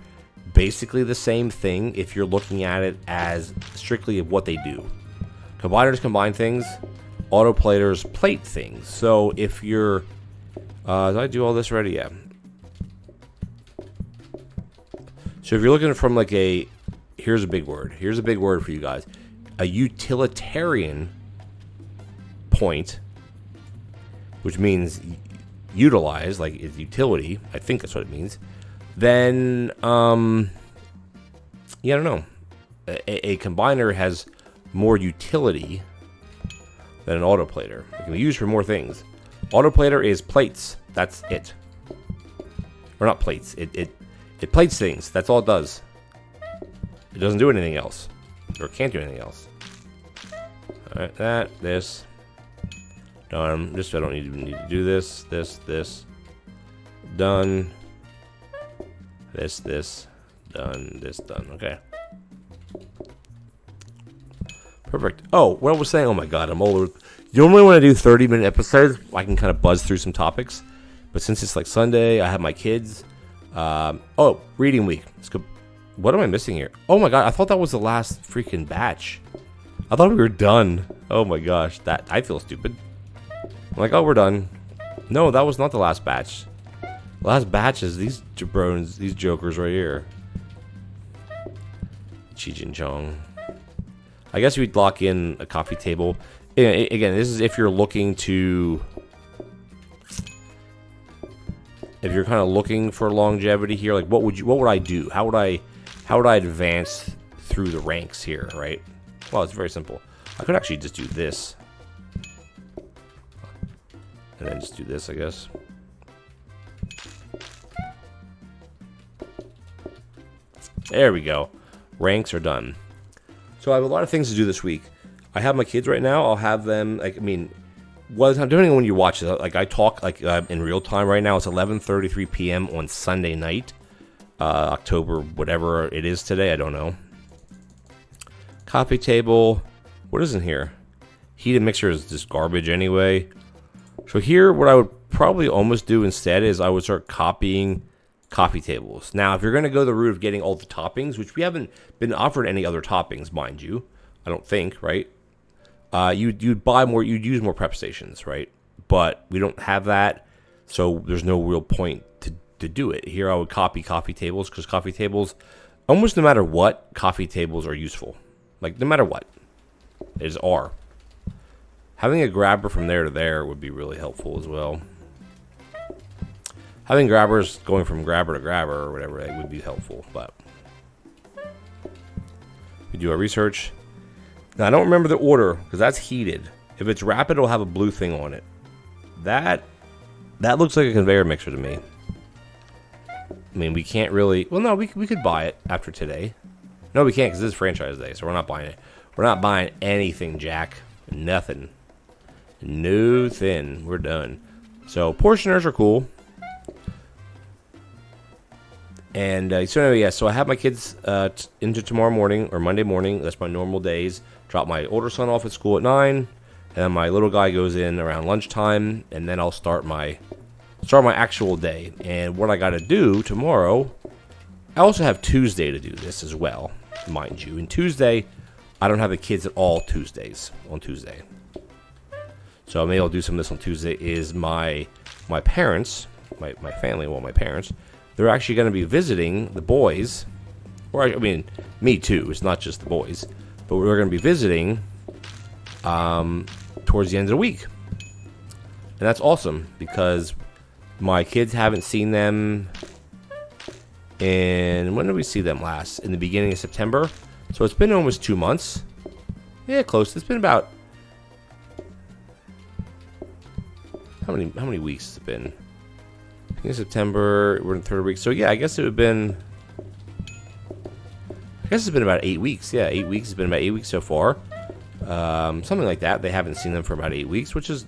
basically the same thing if you're looking at it as strictly what they do. Combiners combine things, autoplaters plate things. So if you're did I do all this already? Yeah. So if you're looking from like here's a big word. Here's a big word for you guys. A utilitarian point, which means utilize, like it's utility. I think that's what it means. Then, yeah, I don't know. A combiner has more utility than an autoplater. It can be used for more things. Autoplater is plates. That's it. Or not plates. It plates things. That's all it does. It doesn't do anything else. Or can't do anything else. Alright, this. Done. Just I don't need to do this. Done. This. Done. This, done. Okay. Perfect. Oh, what I was saying, oh my god, I'm older. Normally when I do 30-minute episodes, I can kind of buzz through some topics. But since it's like Sunday, I have my kids. Oh, reading week. Let's go. What am I missing here? Oh my god, I thought that was the last freaking batch. I thought we were done. Oh my gosh, I feel stupid. I'm like, oh, we're done. No, that was not the last batch. The last batch is these jabrones, these jokers right here. Cheech and Chong. I guess we'd lock in a coffee table. Again, this is if you're looking to... If you're kind of looking for longevity here, like what would I do? How would I advance through the ranks here, right? Well, it's very simple. I could actually just do this. And then just do this, I guess. There we go. Ranks are done. So I have a lot of things to do this week. I have my kids right now. I'll have them, like, I mean, well, depending on when you watch it, like I talk like in real time right now. It's 11:33 p.m. on Sunday night, October whatever it is today. I don't know. Coffee table. What is in here? Heated mixer is just garbage anyway. So here, what I would probably almost do instead is I would start copying coffee tables. Now, if you're going to go the route of getting all the toppings, which we haven't been offered any other toppings, mind you, I don't think, right? You'd buy more, you'd use more prep stations, right? But we don't have that, so there's no real point to do it. Here I would copy coffee tables, because coffee tables, almost no matter what, coffee tables are useful. Like, no matter what, they just are. Having a grabber from there to there would be really helpful as well. Having grabbers going from grabber to grabber or whatever, that would be helpful, but we do our research. Now, I don't remember the order, because that's heated. If it's rapid, it'll have a blue thing on it. That looks like a conveyor mixer to me. I mean, we can't really... Well, no, we could buy it after today. No, we can't, because this is franchise day, so we're not buying it. We're not buying anything, Jack. Nothing. Nothing. We're done. So, portioners are cool. And so anyway, yeah, so I have my kids into tomorrow morning or Monday morning. That's my normal days. Drop my older son off at school at 9, and my little guy goes in around lunchtime, and then I'll start my actual day. And what I got to do tomorrow, I also have Tuesday to do this as well, mind you. And Tuesday, I don't have the kids at all on Tuesday. So maybe I'll do some of this on Tuesday. Is my parents, my family, well, my parents, they're actually going to be visiting the boys. Or, I mean, me too. It's not just the boys. But we're going to be visiting towards the end of the week. And that's awesome because my kids haven't seen them in... When did we see them last? In the beginning of September. So it's been almost 2 months. Yeah, close. It's been about... How many weeks has it been? In September, we're in the 3rd week. So yeah, I guess it would have been... I guess it's been about 8 weeks. Yeah, 8 weeks. It's been about 8 weeks so far. Something like that. They haven't seen them for about 8 weeks, which is,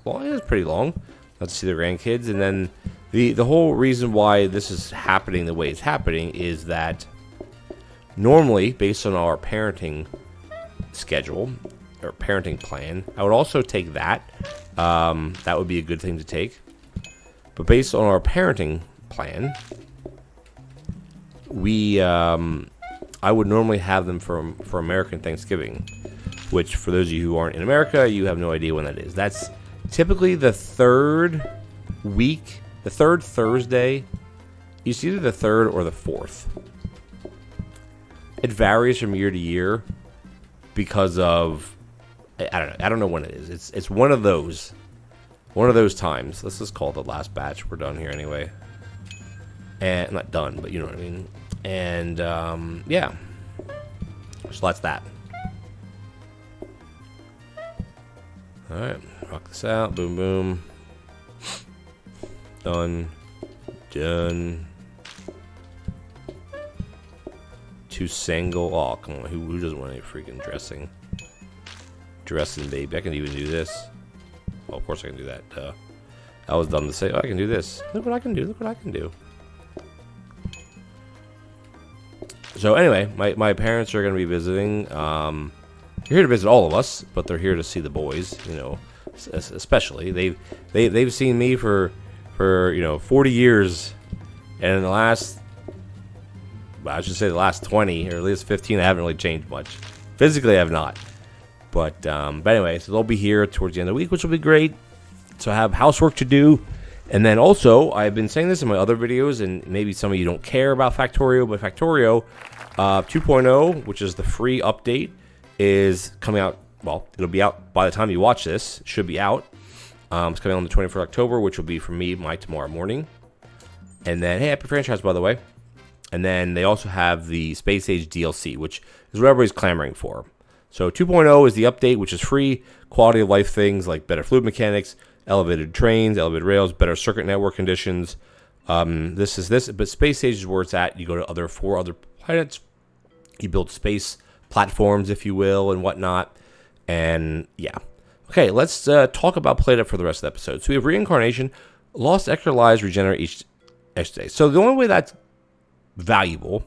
long. It's pretty long. Not to see their grandkids. And then the whole reason why this is happening the way it's happening is that normally, based on our parenting schedule or parenting plan, I would also take that. That would be a good thing to take. But based on our parenting plan, I would normally have them for American Thanksgiving, which for those of you who aren't in America, you have no idea when that is. That's typically the 3rd week, the 3rd Thursday. It's either the 3rd or the 4th. It varies from year to year because of, I don't know when it is. It's one of those times. Let's just call it the last batch. We're done here anyway. And not done, but you know what I mean. And yeah, so that's that. All right, rock this out. Boom, boom. Done. Two single. Oh, come on. Who doesn't want any freaking dressing? Dressing, baby. I can even do this. Oh, of course I can do that. I was done to say, oh, I can do this. Look what I can do. Look what I can do. So anyway, my parents are going to be visiting. They're here to visit all of us, but they're here to see the boys. Especially they've seen me for 40 years, and in the last, I should say the last 20 or at least 15, I haven't really changed much. Physically, I have not. But anyway, so they'll be here towards the end of the week, which will be great. So I have housework to do. And then also, I've been saying this in my other videos, and maybe some of you don't care about Factorio, but Factorio 2.0, which is the free update, is coming out. Well, it'll be out by the time you watch this. It should be out. It's coming on the 24th of October, which will be for me, tomorrow morning. And then, hey, happy franchise, by the way. And then they also have the Space Age DLC, which is what everybody's clamoring for. So 2.0 is the update, which is free, quality of life things like better fluid mechanics, elevated trains, elevated rails, better circuit network conditions. This is this, but Space Age is where it's at. You go to 4 other planets, you build space platforms, if you will, and whatnot. And yeah. Okay, let's talk about PlateUp for the rest of the episode. So we have reincarnation, lost extra lives, regenerate each day. So the only way that's valuable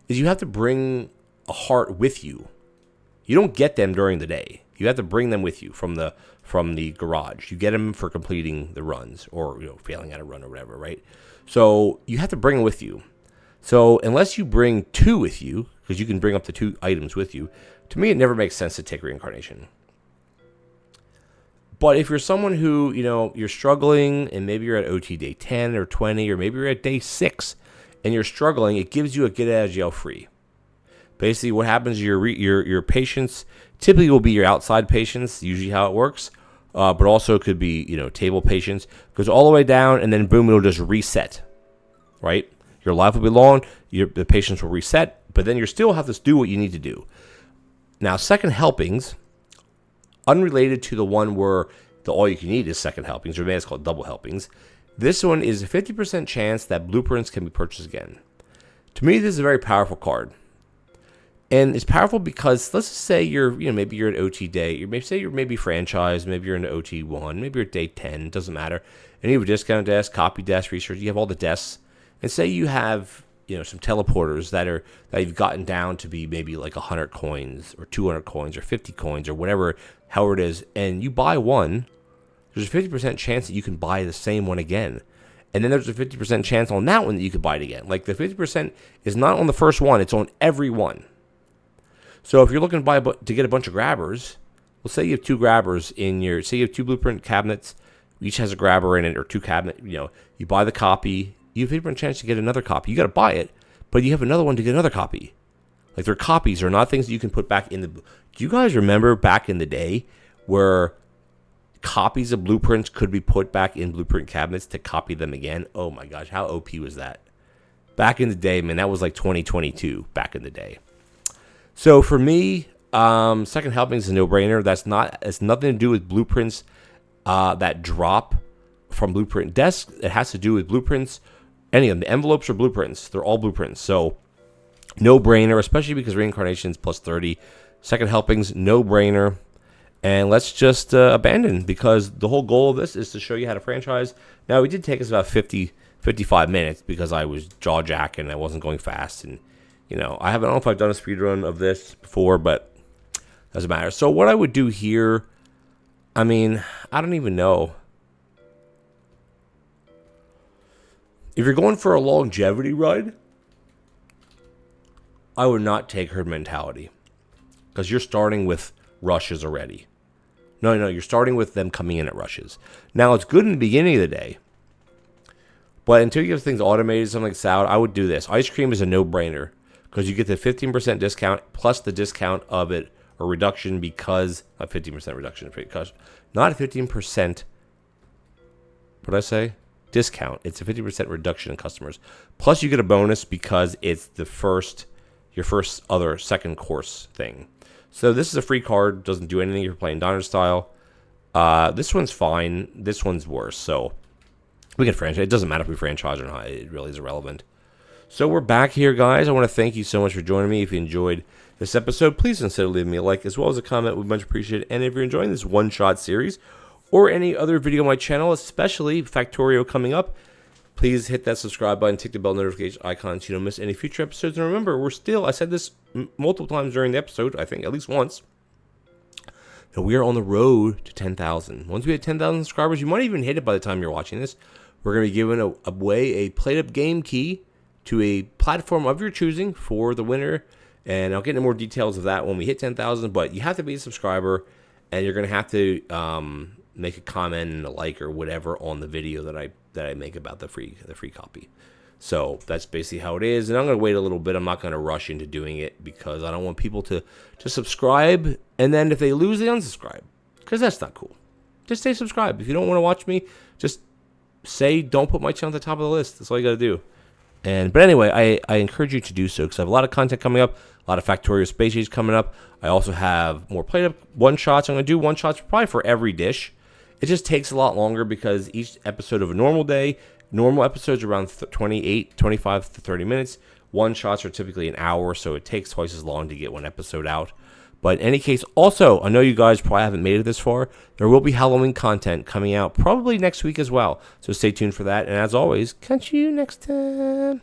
is you have to bring a heart with you. You don't get them during the day. You have to bring them with you from the garage. You get them for completing the runs or failing at a run or whatever, right? So you have to bring them with you. So unless you bring 2 with you, because you can bring up to 2 items with you, to me it never makes sense to take reincarnation. But if you're someone who, you're struggling and maybe you're at OT day 10 or 20 or maybe you're at day 6 and you're struggling, it gives you a get out of jail free. Basically, what happens is your patients typically will be your outside patients, usually how it works, but also could be table patients. Goes all the way down, and then boom, it'll just reset. Right, your life will be long. The patients will reset, but then you still have to do what you need to do. Now, second helpings, unrelated to the one where the all you can eat is second helpings, or maybe it's called double helpings. This one is a 50% chance that blueprints can be purchased again. To me, this is a very powerful card. And it's powerful because let's just say maybe you're at OT day. You're maybe franchised. Maybe you're in OT 1. Maybe you're at day 10. Doesn't matter. And you have a discount desk, copy desk, research. You have all the desks. And say you have some teleporters that you've gotten down to be maybe like 100 coins or 200 coins or 50 coins or whatever, however it is. And you buy one, there's a 50% chance that you can buy the same one again. And then there's a 50% chance on that one that you could buy it again. Like the 50% is not on the first one. It's on every one. So if you're looking to get a bunch of grabbers, well, say you have two grabbers say you have two blueprint cabinets, each has a grabber in it, or two cabinet, you buy the copy, you have a 50% chance to get another copy. You got to buy it, but you have another one to get another copy. Like, they're copies, they're not things that you can put back in the. Do you guys remember back in the day where copies of blueprints could be put back in blueprint cabinets to copy them again? Oh my gosh, how OP was that? Back in the day, man, that was like 2022 back in the day. So for me, second helping is a no-brainer. It's nothing to do with blueprints that drop from blueprint desks. It has to do with blueprints. Any of them, the envelopes are blueprints. They're all blueprints. So no-brainer, especially because reincarnations plus 30. Second helpings, no-brainer. And let's just abandon, because the whole goal of this is to show you how to franchise. Now, it did take us about 55 minutes because I was jaw-jacking and I wasn't going fast. And, I don't know if I've done a speed run of this before, but doesn't matter. So what I would do here, I don't even know. If you're going for a longevity run, I would not take herd mentality, because you're starting with rushes already. No, you're starting with them coming in at rushes. Now, it's good in the beginning of the day, but until you get things automated, something like salad, I would do this. Ice cream is a no-brainer, because you get the 15% discount plus the discount of it, or reduction, because not 15% reduction, because not 15%. What did I say? Discount. It's a 50% reduction in customers. Plus, you get a bonus because it's your second course thing. So this is a free card. Doesn't do anything if you're playing diner style. This one's fine. This one's worse. So we can franchise. It doesn't matter if we franchise or not. It really is irrelevant. So we're back here, guys. I want to thank you so much for joining me. If you enjoyed this episode, please consider leaving me a like as well as a comment. We'd much appreciate it. And if you're enjoying this one-shot series or any other video on my channel, especially Factorio coming up, please hit that subscribe button, tick the bell notification icon so you don't miss any future episodes. And remember, I said this multiple times during the episode, I think at least once, that we are on the road to 10,000. Once we hit 10,000 subscribers, you might even hit it by the time you're watching this. We're going to be giving away a PlateUp game key to a platform of your choosing for the winner. And I'll get into more details of that when we hit 10,000. But you have to be a subscriber, and you're going to have to make a comment and a like or whatever on the video that I make about the free copy. So that's basically how it is. And I'm going to wait a little bit. I'm not going to rush into doing it because I don't want people to subscribe, and then if they lose, they unsubscribe, because that's not cool. Just stay subscribed. If you don't want to watch me, just say don't put my channel at the top of the list. That's all you got to do. But anyway, I encourage you to do so, because I have a lot of content coming up, a lot of Factorio Space coming up. I also have more PlateUp one-shots. I'm going to do one-shots probably for every dish. It just takes a lot longer because each episode of a normal day, normal episodes are around 25 to 30 minutes. One-shots are typically an hour, so it takes twice as long to get one episode out. But in any case, also, I know you guys probably haven't made it this far. There will be Halloween content coming out probably next week as well. So stay tuned for that. And as always, catch you next time.